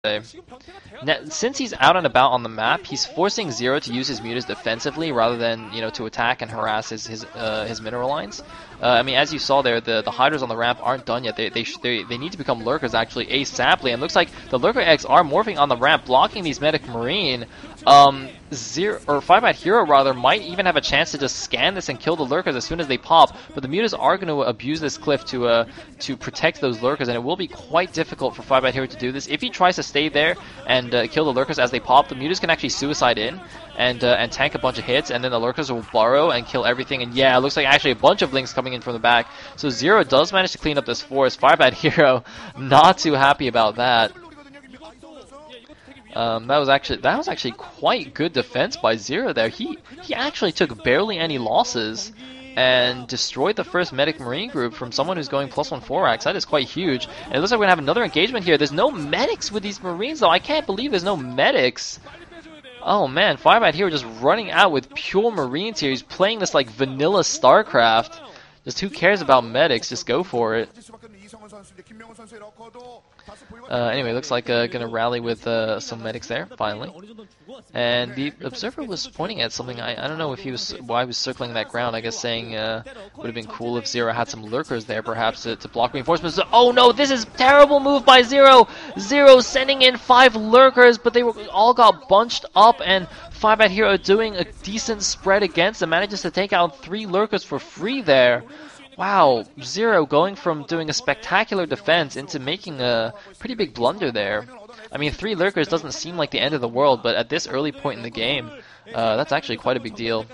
Since he's out and about on the map, he's forcing Zero to use his mutas defensively rather than, you know, to attack and harass his mineral lines. I mean, as you saw there, the hiders on the ramp aren't done yet. They need to become lurkers actually ASAPly, and looks like the lurker eggs are morphing on the ramp, blocking these medic marine. Zero or 5 Hero rather might even have a chance to just scan this and kill the lurkers as soon as they pop, but the mutas are going to abuse this cliff to protect those lurkers, and it will be quite difficult for 5 Hero to do this. If he tries to stay there and kill the lurkers as they pop, the mutas can actually suicide in and tank a bunch of hits, and then the lurkers will burrow and kill everything. And yeah, it looks like actually a bunch of links coming in from the back. So Zero does manage to clean up this forest. 5 Hero not too happy about that. That was actually quite good defense by Zero there. He actually took barely any losses and destroyed the first medic marine group from someone who's going +1 4x. That is quite huge. And it looks like we're gonna have another engagement here. There's no medics with these marines though. I can't believe there's no medics. Oh man, 5 Hero just running out with pure marines here. He's playing this like vanilla StarCraft. Just who cares about medics? Just go for it. Anyway, looks like gonna rally with some medics there finally, and the observer was pointing at something. I don't know if he was why he was circling that ground. I guess saying would have been cool if Zero had some lurkers there, perhaps to block reinforcements. So, oh no, this is terrible move by Zero. Zero sending in 5 lurkers, but they all got bunched up, and 5 Hero doing a decent spread against them, manages to take out 3 lurkers for free there. Wow, Zero going from doing a spectacular defense into making a pretty big blunder there. I mean, 3 lurkers doesn't seem like the end of the world, but at this early point in the game, that's actually quite a big deal.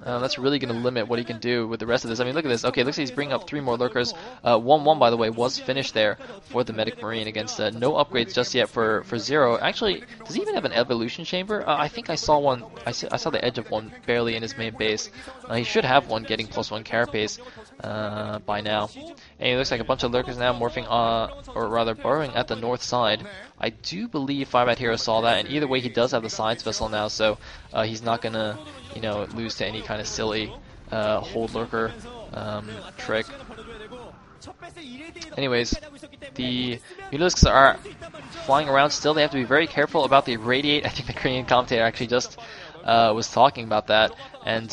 That's really going to limit what he can do with the rest of this. I mean, look at this. Okay, looks like he's bringing up 3 more lurkers. 1-1, by the way, was finished there for the medic marine against no upgrades just yet for Zero. Actually, does he even have an evolution chamber? I think I saw one. I saw the edge of one barely in his main base. He should have one getting +1 carapace by now. And it looks like a bunch of lurkers now morphing or rather burrowing at the north side. I do believe 5 Hero saw that, and either way he does have the science vessel now, so he's not gonna, you know, lose to any kind of silly hold lurker trick. Anyways, the Mutalisks are flying around still. They have to be very careful about the irradiate. I think the Korean commentator actually just was talking about that. And,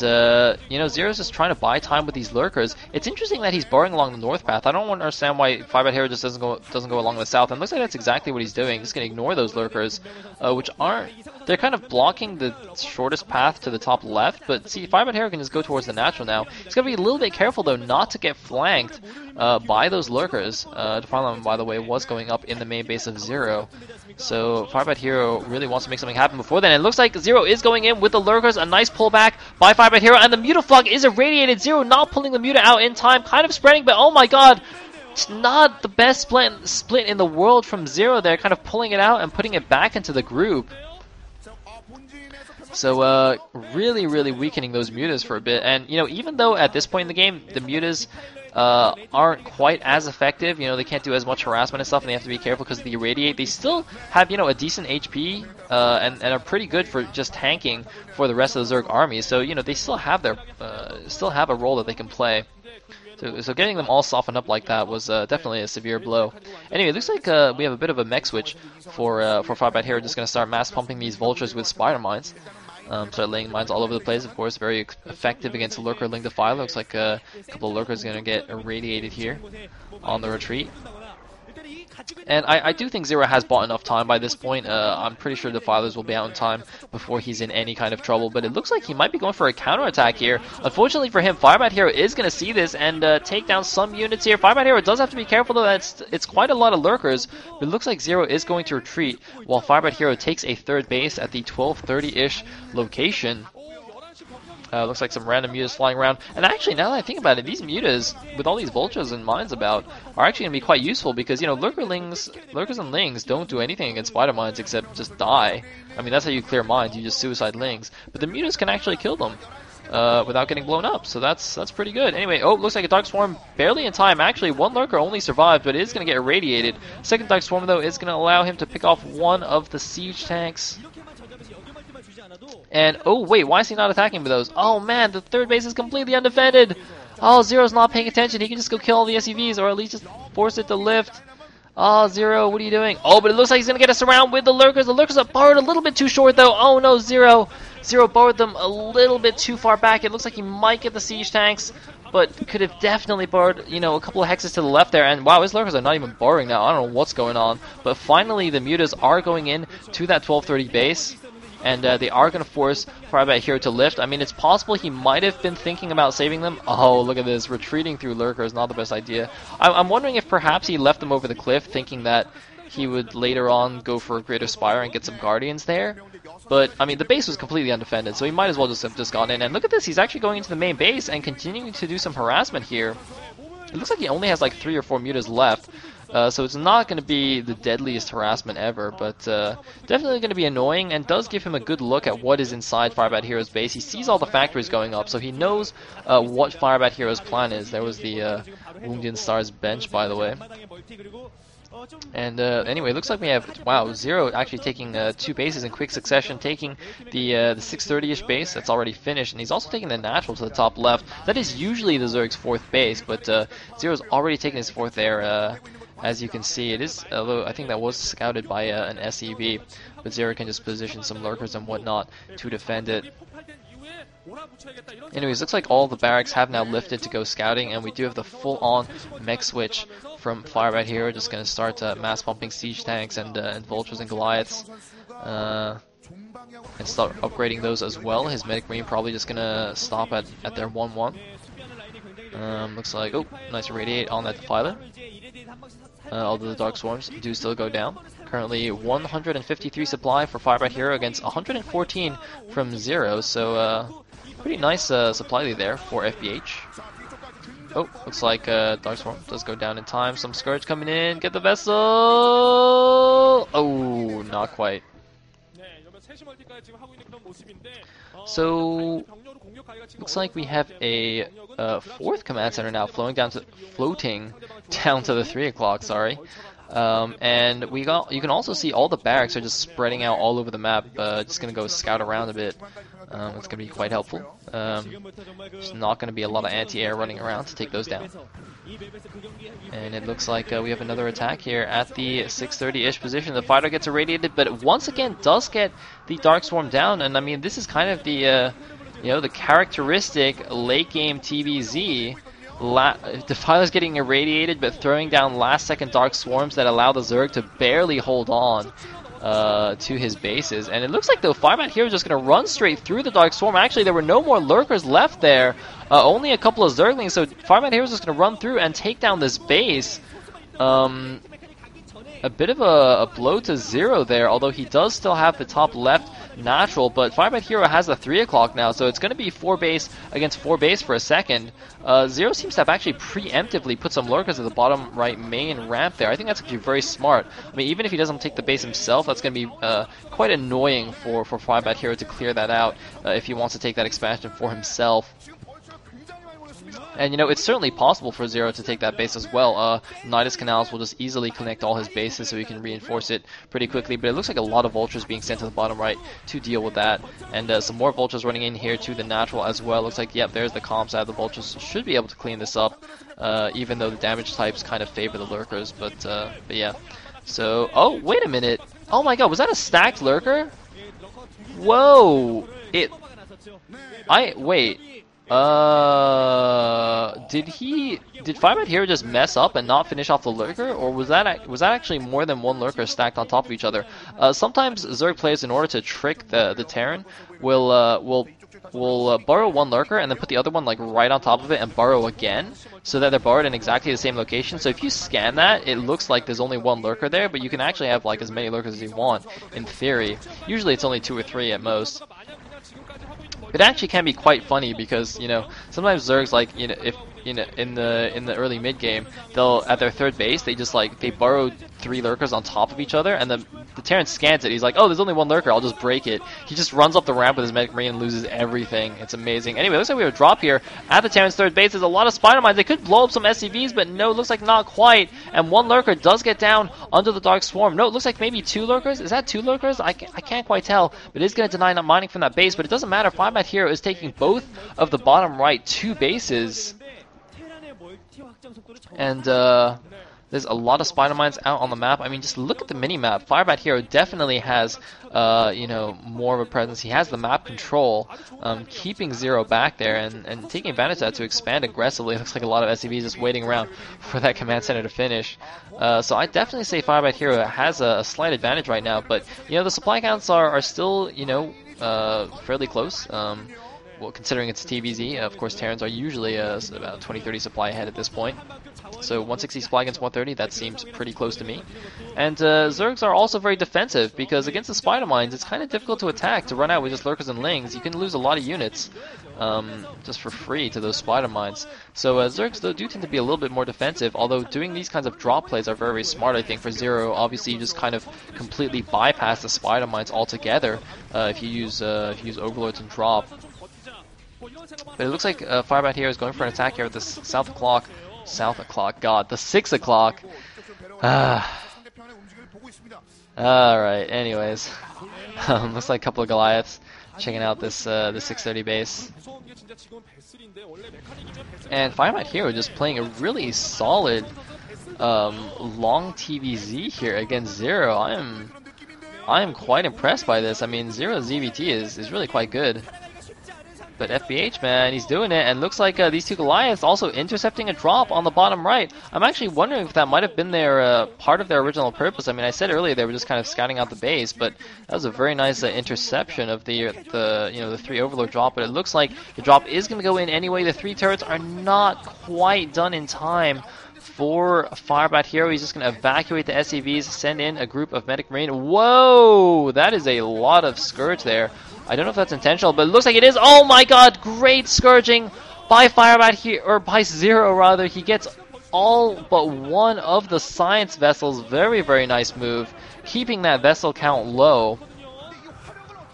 you know, Zero's just trying to buy time with these lurkers. It's interesting that he's burrowing along the north path. I don't understand why 5 Hero just doesn't go along the south. And it looks like that's exactly what he's doing. He's going to ignore those lurkers, which aren't... They're kind of blocking the shortest path to the top left. But see, 5 Hero can just go towards the natural now. He's got to be a little bit careful, though, not to get flanked by those lurkers. Defilement, by the way, was going up in the main base of Zero. So 5 Hero really wants to make something happen before then. And it looks like Zero is going in with the lurkers. A nice pullback by 5 Hero. And the Mutaflog is irradiated. Zero not pulling the Muta out in time. Kind of spreading, but oh my god. It's not the best split in the world from Zero there. Kind of pulling it out and putting it back into the group. So, really, really weakening those mutas for a bit. And, you know, even though at this point in the game, the mutas aren't quite as effective, you know, they can't do as much harassment and stuff, and they have to be careful because of the irradiate, they still have, you know, a decent HP, and are pretty good for just tanking for the rest of the Zerg army. So, you know, they still have their, still have a role that they can play. So getting them all softened up like that was definitely a severe blow. Anyway, it looks like we have a bit of a mech switch for 5 Hero. Just going to start mass pumping these vultures with spider mines. Start laying mines all over the place, of course, very effective against a lurker Ling Defiler. Looks like a couple of lurkers going to get irradiated here on the retreat. And I do think Zero has bought enough time by this point. I'm pretty sure Defilers will be out in time before he's in any kind of trouble, but it looks like he might be going for a counterattack here. Unfortunately for him, 5 Hero is going to see this and take down some units here. 5 Hero does have to be careful, though. It's quite a lot of lurkers, but it looks like Zero is going to retreat, while 5 Hero takes a third base at the 1230-ish location. Looks like some random mutas flying around. And actually, now that I think about it, these mutas, with all these vultures and mines about, are actually going to be quite useful because, you know, lurkers and lings don't do anything against spider mines except just die. I mean, that's how you clear mines, you just suicide lings. But the mutas can actually kill them without getting blown up, so that's pretty good. Anyway, oh, looks like a Dark Swarm barely in time. Actually, one lurker only survived, but it is going to get irradiated. Second Dark Swarm, though, is going to allow him to pick off one of the siege tanks. And, oh wait, why is he not attacking with those? Oh man, the third base is completely undefended! Oh, Zero's not paying attention, he can just go kill all the SUVs, or at least just force it to lift. Oh, Zero, what are you doing? Oh, but it looks like he's going to get us around with the Lurkers. The Lurkers are borrowed a little bit too short, though. Oh, no, Zero. Zero borrowed them a little bit too far back. It looks like he might get the siege tanks, but could have definitely borrowed, you know, a couple of hexes to the left there. And wow, his Lurkers are not even borrowing now. I don't know what's going on. But finally, the Mutas are going in to that 1230 base. And they are going to force Firebat Hero to lift. I mean, it's possible he might have been thinking about saving them. Oh, look at this. Retreating through Lurker is not the best idea. I'm wondering if perhaps he left them over the cliff thinking that he would later on go for a Greater Spire and get some Guardians there. But, I mean, the base was completely undefended, so he might as well just have just gone in. And look at this. He's actually going into the main base and continuing to do some harassment here. It looks like he only has like 3 or 4 mutas left. So it's not going to be the deadliest harassment ever, but definitely going to be annoying and does give him a good look at what is inside Firebat Hero's base. He sees all the factories going up, so he knows what Firebat Hero's plan is. There was the Wounded Star's bench, by the way. And anyway, it looks like we have, wow, Zero actually taking 2 bases in quick succession, taking the 630-ish base that's already finished, and he's also taking the natural to the top left. That is usually the Zerg's 4th base, but Zero's already taken his 4th there. As you can see, it is, although I think that was scouted by an SEV, but Zero can just position some lurkers and whatnot to defend it. Anyways, looks like all the barracks have now lifted to go scouting, and we do have the full-on mech switch from Firebat Hero, just going to start mass pumping siege tanks and vultures and Goliaths, and start upgrading those as well. His medic marine probably just going to stop at their 1-1. Looks like, oh, nice irradiate on that defiler. Although the Dark Swarms do still go down. Currently 153 supply for Firebat Hero against 114 from Zero, so pretty nice supply lead there for FBH. Oh, looks like Dark Swarm does go down in time. Some Scourge coming in, get the vessel! Oh, not quite. So, looks like we have a 4th command center now floating down to the 3 o'clock. Sorry, and you can also see all the barracks are just spreading out all over the map. Just gonna go scout around a bit. It's gonna be quite helpful. There's not gonna be a lot of anti-air running around to take those down. And it looks like we have another attack here at the 630-ish position. The fighter gets irradiated, but once again does get the Dark Swarm down. And I mean, this is kind of the the characteristic late game TVZ. Defiler's getting irradiated, but throwing down last-second Dark Swarms that allow the Zerg to barely hold on to his bases. And it looks like the Firebat Hero is just going to run straight through the Dark Swarm. Actually, there were no more lurkers left there. Only a couple of Zerglings, so Firebat Hero is just going to run through and take down this base. A bit of a blow to Zero there, although he does still have the top left natural, but Firebat Hero has the 3 o'clock now, so it's going to be 4 base against 4 base for a second. Zero seems to have actually preemptively put some lurkers at the bottom right main ramp there. I think that's actually very smart. I mean, even if he doesn't take the base himself, that's going to be quite annoying for Firebat Hero to clear that out if he wants to take that expansion for himself. And, you know, it's certainly possible for Zero to take that base as well. Nidus Canals will just easily connect all his bases so he can reinforce it pretty quickly. But it looks like a lot of Vultures being sent to the bottom right to deal with that. And some more Vultures running in here to the natural as well. Looks like, yep, there's the comp side. The Vultures should be able to clean this up, even though the damage types kind of favor the Lurkers. But yeah. So, oh, wait a minute. Oh my god, was that a stacked Lurker? Whoa! Wait. Did Firebat Hero just mess up and not finish off the lurker, or was that actually more than one lurker stacked on top of each other? Sometimes Zerg players, in order to trick the Terran, will burrow one lurker and then put the other one like right on top of it and burrow again, so that they're burrowed in exactly the same location. So if you scan that, it looks like there's only one lurker there, but you can actually have like as many lurkers as you want in theory. Usually it's only 2 or 3 at most. It actually can be quite funny because, you know, sometimes Zergs, like, you know, if, you know, in the early mid game, they'll, at their 3rd base, they just like, they burrow 3 lurkers on top of each other, and the Terran scans it. He's like, oh, there's only one lurker, I'll just break it. He just runs up the ramp with his medic marine and loses everything. It's amazing. Anyway, looks like we have a drop here at the Terran's 3rd base. There's a lot of spider mines. They could blow up some SCVs, but no, looks like not quite. And one lurker does get down under the Dark Swarm. No, it looks like maybe 2 lurkers. Is that 2 lurkers? I can't quite tell, but it is going to deny not mining from that base. But it doesn't matter. Firebat Hero is taking both of the bottom right 2 bases. And There's a lot of spider mines out on the map. I mean, just look at the mini map. Firebat Hero definitely has, you know, more of a presence. He has the map control, keeping Zero back there and taking advantage of that to expand aggressively. It looks like a lot of SCVs just waiting around for that command center to finish. So I definitely say Firebat Hero has a slight advantage right now. But you know, the supply counts are still, you know, fairly close. Well, considering it's TVZ, of course, Terrans are usually about 20-30 supply ahead at this point. So 160 supply against 130, that seems pretty close to me. And Zergs are also very defensive, because against the spider mines, it's kind of difficult to attack, to run out with just lurkers and lings. You can lose a lot of units just for free to those spider mines. So Zergs, though, do tend to be a little bit more defensive, although doing these kinds of drop plays are very, very smart, I think, for Zero. Obviously, you just kind of completely bypass the spider mines altogether if you use Overlords and drop. But it looks like Firebat here is going for an attack here at the south o'clock. God, the 6 o'clock. Alright, anyways. Looks like a couple of Goliaths checking out this 630 base. And Firebat Hero just playing a really solid long TVZ here against Zero. I am quite impressed by this. I mean, Zero's ZVT is really quite good. But FBH, man, he's doing it, and looks like these two Goliaths also intercepting a drop on the bottom right. I'm actually wondering if that might have been their part of their original purpose. I mean, I said earlier they were just kind of scouting out the base, but that was a very nice interception of the 3 Overlord drop. But it looks like the drop is going to go in anyway. The 3 turrets are not quite done in time for Firebat Hero. He's just going to evacuate the SCVs, send in a group of Medic Marine. Whoa! That is a lot of Scourge there. I don't know if that's intentional, but it looks like it is. Oh my god, great Scourging by Firebat here, or by Zero rather. He gets all but one of the science vessels. Very, very nice move, keeping that vessel count low.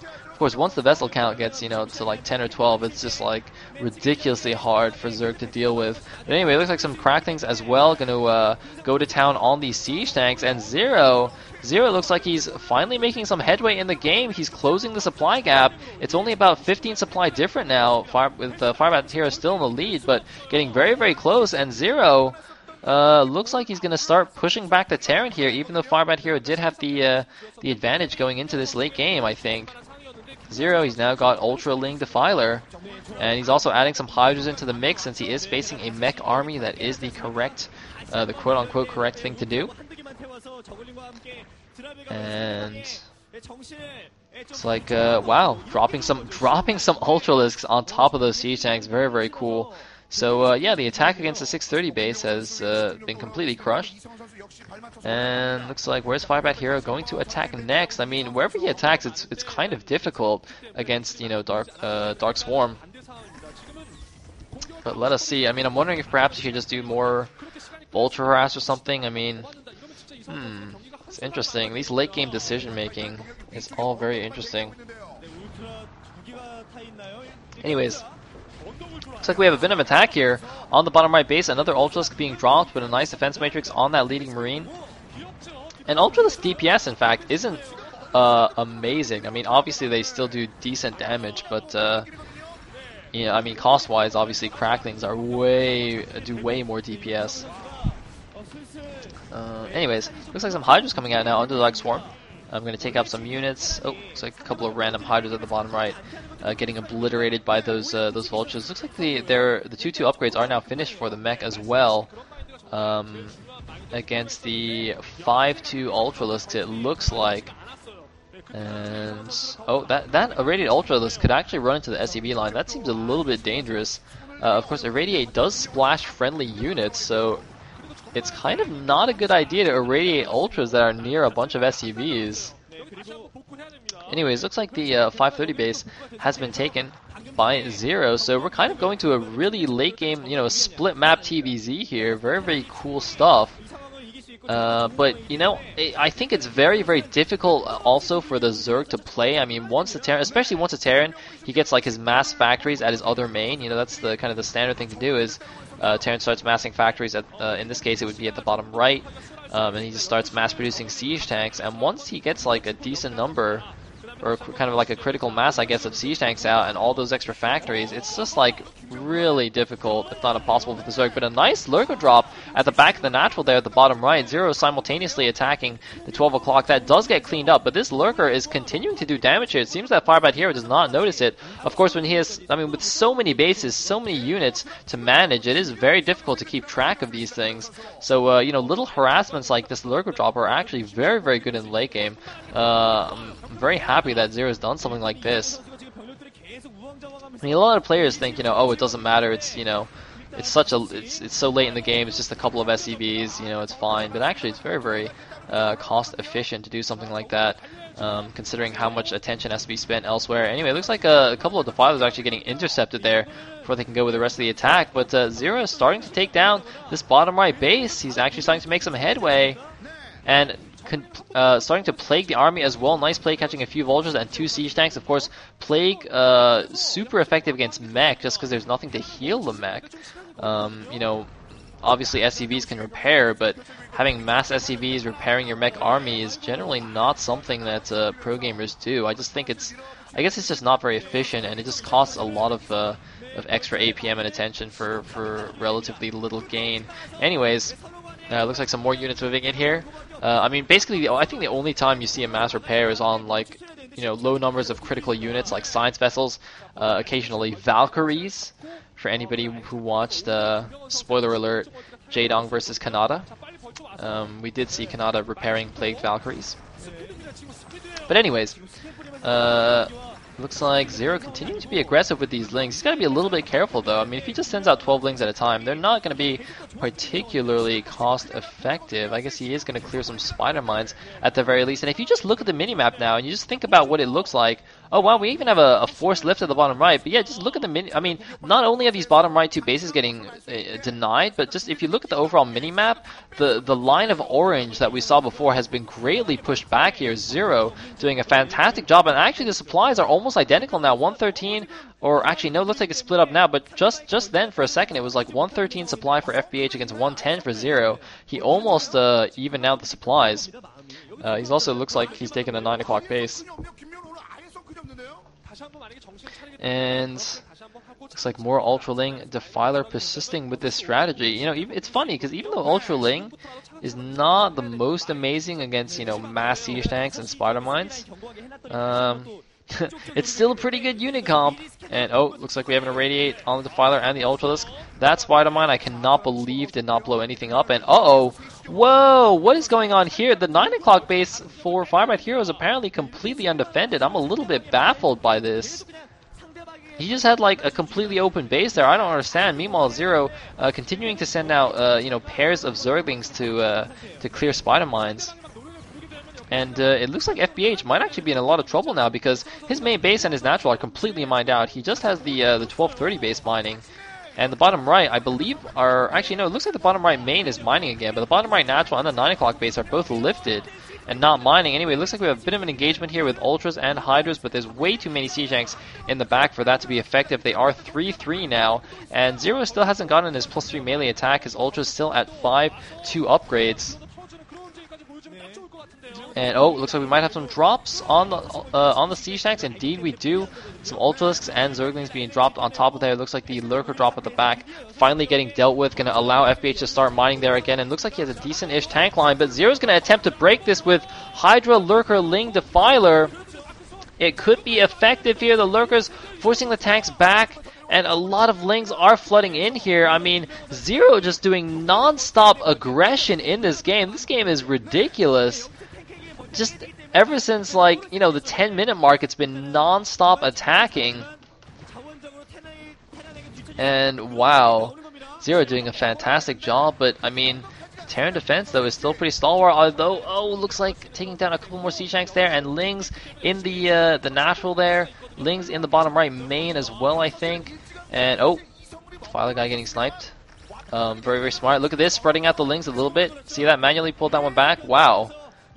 Of course, once the vessel count gets, you know, to like 10 or 12, it's just like ridiculously hard for Zerg to deal with. But anyway, it looks like some crack things as well. Gonna go to town on these siege tanks, and Zero looks like he's finally making some headway in the game. He's closing the supply gap. It's only about 15 supply different now, with Firebat Hero still in the lead, but getting very, very close. And Zero looks like he's going to start pushing back the Terran here, even though Firebat Hero did have the advantage going into this late game, I think. Zero, he's now got Ultra Ling Defiler, and he's also adding some Hydras into the mix since he is facing a mech army that is the correct, the quote-unquote correct thing to do. And it's like, wow, dropping some Ultralisks on top of those siege tanks, very, very cool. So yeah, the attack against the 630 base has been completely crushed. And looks like, where's Firebat Hero going to attack next? I mean, wherever he attacks, it's kind of difficult against, you know, Dark Swarm. But let us see. I mean, I'm wondering if perhaps he should just do more Vulture Harass or something. I mean, it's interesting. These late game decision making is all very interesting. Anyways, looks like we have a Venom attack here on the bottom right base. Another Ultralisk being dropped with a nice defense matrix on that leading Marine. And Ultralisk DPS, in fact, isn't amazing. I mean, obviously they still do decent damage, but yeah, I mean, cost-wise, obviously Cracklings are do way more DPS. Anyways, looks like some Hydras coming out now under the Dark Swarm. I'm going to take out some units. Oh, looks like a couple of random Hydras at the bottom right, getting obliterated by those Vultures. Looks like the 2-2 upgrades are now finished for the mech as well. Against the 5-2 Ultralisks, it looks like. And oh, that Irradiate Ultralisk could actually run into the SCV line. That seems a little bit dangerous. Of course, Irradiate does splash friendly units, so it's kind of not a good idea to irradiate Ultras that are near a bunch of SCVs. Anyways, looks like the 530 base has been taken by Zero, so we're kind of going to a really late game, you know, split map TVZ here. Very, very cool stuff. But, you know, I think it's very, very difficult also for the Zerg to play. I mean, especially once a Terran, he gets like his mass factories at his other main. You know, that's the kind of the standard thing to do is Terran starts massing factories at, in this case, it would be at the bottom right. And he just starts mass producing siege tanks. And once he gets like a decent number, or kind of like a critical mass, I guess, of siege tanks out and all those extra factories, it's just like really difficult, if not impossible, for the Zerg. But a nice lurker drop at the back of the natural there at the bottom right. Zero simultaneously attacking the 12 o'clock. That does get cleaned up, but this lurker is continuing to do damage here. It seems that Firebat Hero does not notice it. Of course, when he has, I mean, with so many bases, so many units to manage, it is very difficult to keep track of these things. So, you know, little harassments like this lurker drop are actually very, very good in the late game. I'm very happy that Zero's done something like this. I mean, a lot of players think, you know, oh, it doesn't matter. It's, you know, it's so late in the game. It's just a couple of SCVs. You know, it's fine. But actually, it's very, very cost efficient to do something like that, considering how much attention has to be spent elsewhere. Anyway, it looks like a couple of Defilers are actually getting intercepted there before they can go with the rest of the attack. But Zero is starting to take down this bottom right base. He's actually starting to make some headway and starting to plague the army as well. Nice play catching a few vultures and 2 siege tanks. Of course, plague super effective against mech just because there's nothing to heal the mech. You know, obviously SCVs can repair, but having mass SCVs repairing your mech army is generally not something that pro gamers do. I guess it's just not very efficient, and it just costs a lot of extra APM and attention for relatively little gain. Anyways, looks like some more units moving in here. I mean, basically, I think the only time you see a mass repair is on, like, you know, low numbers of critical units like science vessels, occasionally Valkyries, for anybody who watched, spoiler alert, Jaedong versus Kanata. We did see Kanata repairing plagued Valkyries. But anyways, looks like Zero continuing to be aggressive with these Lings. He's got to be a little bit careful, though. I mean, if he just sends out 12 Lings at a time, they're not going to be particularly cost-effective. I guess he is going to clear some Spider Mines at the very least. And if you just look at the minimap now, and you just think about what it looks like, oh, wow, we even have a force lift at the bottom right. But yeah, just look at the I mean, not only are these bottom right 2 bases getting denied, but just if you look at the overall minimap, the line of orange that we saw before has been greatly pushed back here. Zero doing a fantastic job. And actually, the supplies are almost identical now. 113, or actually, no, it looks like it's split up now. But just then, for a second, it was like 113 supply for FBH against 110 for Zero. He almost evened out the supplies. He's also looks like he's taken the 9 o'clock base. And looks like more Ultraling Defiler persisting with this strategy. You know, it's funny because even though Ultraling is not the most amazing against, you know, mass siege tanks and spider mines, it's still a pretty good unit comp. And oh, looks like we have an Irradiate on the Defiler and the Ultralisk. That spider mine I cannot believe did not blow anything up. And whoa, what is going on here? The 9 o'clock base for Firebat Hero is apparently completely undefended. I'm a little bit baffled by this. He just had like a completely open base there. I don't understand. Meanwhile, Zero continuing to send out you know, pairs of Zerglings to clear spider mines. And it looks like FBH might actually be in a lot of trouble now because his main base and his natural are completely mined out. He just has the 1230 base mining. And the bottom right, I believe, are... Actually, no, it looks like the bottom right main is mining again, but the bottom right natural and the 9 o'clock base are both lifted and not mining. Anyway, it looks like we have a bit of an engagement here with Ultras and Hydras, but there's way too many siege tanks in the back for that to be effective. They are 3-3 now, and Zero still hasn't gotten his +3 melee attack. His Ultra's still at 5-2 upgrades. And oh, looks like we might have some drops on the siege tanks. Indeed, we do. Some Ultralisks and Zerglings being dropped on top of there. It looks like the lurker drop at the back finally getting dealt with. Going to allow FBH to start mining there again. And looks like he has a decent-ish tank line. But Zero's going to attempt to break this with Hydra, Lurker, Ling, Defiler. It could be effective here. The Lurkers forcing the tanks back. And a lot of Lings are flooding in here. I mean, Zero just doing non-stop aggression in this game. This game is ridiculous. Just ever since, like, you know, the 10-minute mark, it's been non-stop attacking. And wow, Zero doing a fantastic job. But I mean, Terran defense though is still pretty stalwart. Although, looks like taking down a couple more siege tanks there, and Lings in the natural there. Lings in the bottom right main as well, I think. And oh, Defiler guy getting sniped. Very, very smart. Look at this, spreading out the Lings a little bit. See that? Manually pulled that one back. Wow.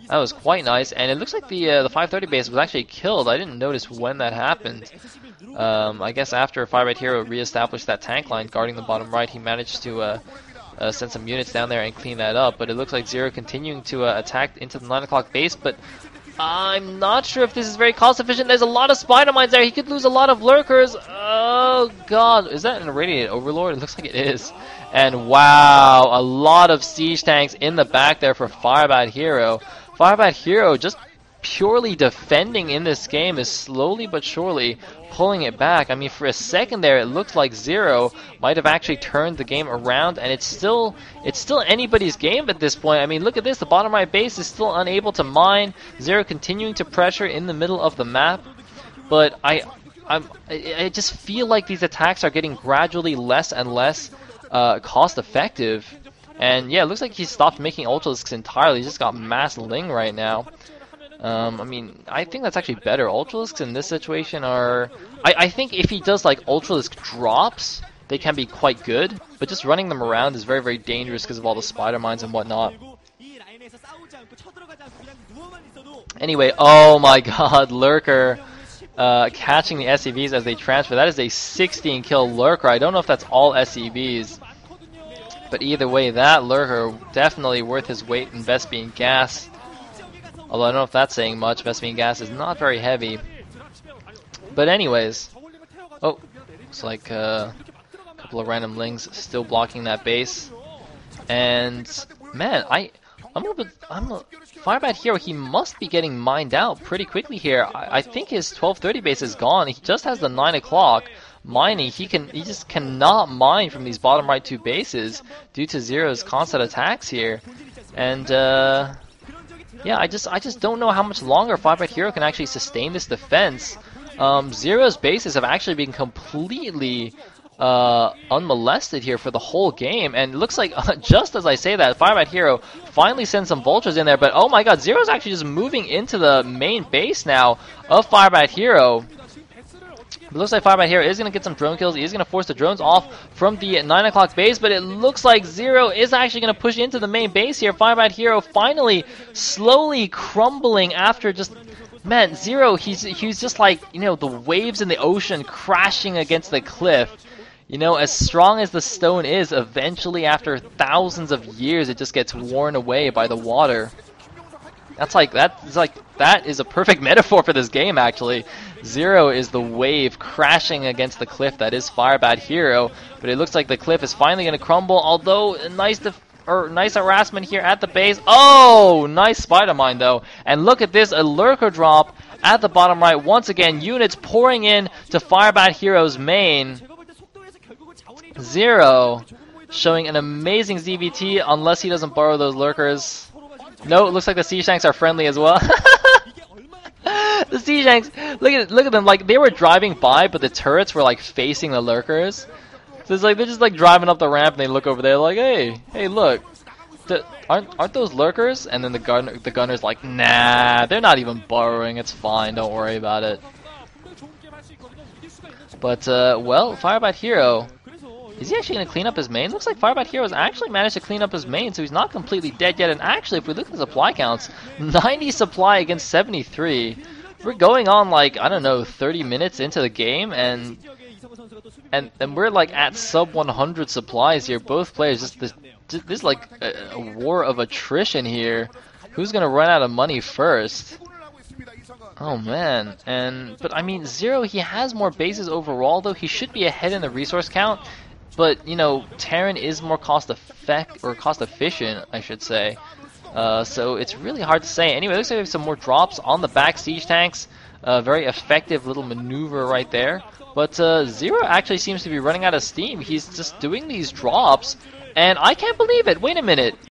That was quite nice, and it looks like the 530 base was actually killed. I didn't notice when that happened. I guess after Firebat Hero reestablished that tank line guarding the bottom right, he managed to send some units down there and clean that up. But it looks like Zero continuing to attack into the 9 o'clock base, but I'm not sure if this is very cost efficient. There's a lot of spider mines there. He could lose a lot of lurkers. Oh god, is that an irradiated overlord? It looks like it is. And wow, a lot of siege tanks in the back there for Firebat Hero. Firebat Hero just purely defending in this game is slowly but surely pulling it back. I mean, for a second there, it looked like Zero might have actually turned the game around, and it's still anybody's game at this point. I mean, look at this. The bottom right base is still unable to mine. Zero continuing to pressure in the middle of the map, but I just feel like these attacks are getting gradually less and less cost effective. And yeah, it looks like he stopped making Ultralisks entirely. He's just got Mass Ling right now. I mean, I think that's actually better. Ultralisks in this situation are... I think if he does like Ultralisk drops, they can be quite good, but just running them around is very, very dangerous because of all the spider mines and whatnot. Anyway, oh my god, Lurker catching the SCVs as they transfer. That is a 16 kill Lurker. I don't know if that's all SCVs, but either way, that Lurker definitely worth his weight in Vespian gas. Although I don't know if that's saying much. Vespian gas is not very heavy. But anyways, oh, looks like a couple of random lings still blocking that base. And man, Firebat Hero, he must be getting mined out pretty quickly here. I think his 1230 base is gone. He just has the 9 o'clock mining. He just cannot mine from these bottom right 2 bases due to Zero's constant attacks here. And yeah, I just don't know how much longer Firebat Hero can actually sustain this defense. Zero's bases have actually been completely unmolested here for the whole game, and it looks like just as I say that, Firebat Hero finally sends some vultures in there, but oh my god, Zero's actually just moving into the main base now of Firebat Hero. It looks like Firebat Hero is going to get some drone kills. He is going to force the drones off from the 9 o'clock base, but it looks like Zero is actually going to push into the main base here. Firebat Hero finally slowly crumbling after just... Man, Zero, he's just like, you know, the waves in the ocean crashing against the cliff. You know, as strong as the stone is, eventually after thousands of years, it just gets worn away by the water. That is a perfect metaphor for this game, actually. Zero is the wave crashing against the cliff that is Firebat Hero, but it looks like the cliff is finally going to crumble, although nice harassment here at the base. Oh, nice spider mine though. And look at this, a Lurker drop at the bottom right. Once again, units pouring in to Firebat Hero's main. Zero showing an amazing ZVT unless he doesn't borrow those Lurkers. No, it looks like the siege tanks are friendly as well. The siege tanks, look at them, like they were driving by, but the turrets were like facing the Lurkers. So it's like they're just like driving up the ramp and they look over there like, hey, look, aren't those Lurkers? And then the gunner's like, nah, they're not even borrowing. It's fine, don't worry about it. But well, Firebat Hero. Is he actually going to clean up his main? Looks like Firebat Hero has actually managed to clean up his main, so he's not completely dead yet. And actually, if we look at the supply counts, 90 supply against 73. We're going on like, I don't know, 30 minutes into the game, and we're like at sub 100 supplies here. Both players, this like a war of attrition here. Who's going to run out of money first? Oh man, but I mean, Zero, he has more bases overall, though. He should be ahead in the resource count. But, you know, Terran is more cost efficient, I should say. So it's really hard to say. Anyway, looks like we have some more drops on the back siege tanks. Very effective little maneuver right there. But Zero actually seems to be running out of steam. He's just doing these drops, and I can't believe it. Wait a minute.